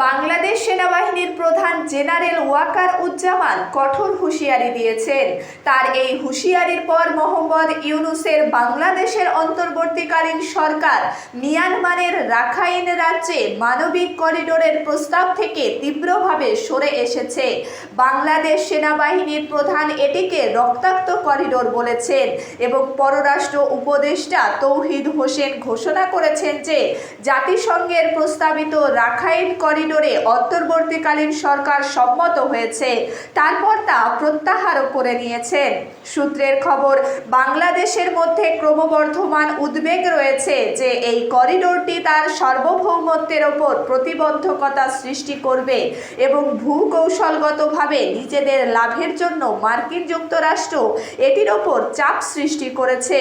বাংলাদেশ সেনাবাহিনীর প্রধান জেনারেল ওয়াকার উজ্জামান কঠোর হুঁশিয়ারি দিয়েছেন। তার এই হুঁশিয়ারির পর মোহাম্মদ ইউনূসের বাংলাদেশের অন্তর্বর্তীকালীন সরকার মিয়ানমারের রাখাইন রাজ্যে মানবিক করিডোরের প্রস্তাব থেকে তীব্রভাবে সরে এসেছে। বাংলাদেশ সেনাবাহিনীর প্রধান এটিকে রক্তাক্ত করিডোর বলেছেন এবং পররাষ্ট্র উপদেষ্টা তৌহিদ হোসেন ঘোষণা করেছেন যে জাতিসংঘের প্রস্তাবিত রাখাইন করিডোরে অন্তর্বর্তীকালীন সরকার সম্মত হয়েছে, তারপর তা প্রত্যাহারও করে নিয়েছেন। সূত্রের খবর, বাংলাদেশের মধ্যে ক্রমবর্ধমান উদ্বেগ রয়েছে যে এই করিডোরটি তার সার্বভৌমত্বের ওপর প্রতিবন্ধকতা সৃষ্টি করবে এবং ভূকৌশলগতভাবে নিজেদের লাভের জন্য মার্কিন যুক্তরাষ্ট্র এটির ওপর চাপ সৃষ্টি করেছে।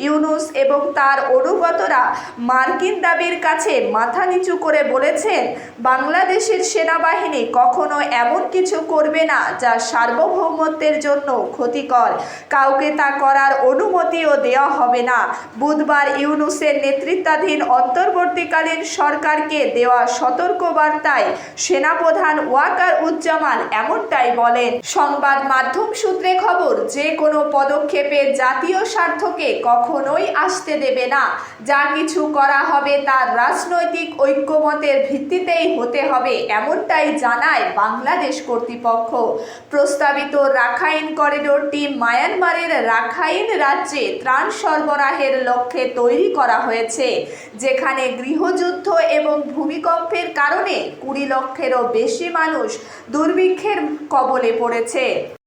ইউনূস এবং তার অনুগতরা মার্কিন দাবির কাছে মাথা নিচু করে বলেছেন, বাংলাদেশের সেনাবাহিনী কখনো এমন কিছু করবে না যা সার্বভৌমত্বের জন্য ক্ষতিকর। কাউকে তা করার অনুমতিও দেওয়া হবে না। বুধবার ইউনূসের নেতৃত্বাধীন অন্তর্বর্তীকালীন সরকারকে দেওয়া সতর্কবার্তায় সেনাপ্রধান ওয়াকার উজ্জামান এমনটাই বলেন। সংবাদ মাধ্যম সূত্রে খবর, যে কোনো পদক্ষেপে জাতীয় স্বার্থকে কখনোই আসতে দেবে না। যা কিছু করা হবে তার রাজনৈতিক ঐক্যমতের ভিত্তিতেই হতে হবে, এমনটাই জানায় বাংলাদেশ কর্তৃপক্ষ। প্রস্তাবিত রাখাইন করিডোরটি মায়ানমারের রাখাইন রাজ্যে ত্রাণ সরবরাহের লক্ষ্যে তৈরি করা হয়েছে, যেখানে গৃহযুদ্ধ এবং ভূমিকম্পের কারণে 20 লক্ষেরও বেশি মানুষ দুর্ভিক্ষের কবলে পড়েছে।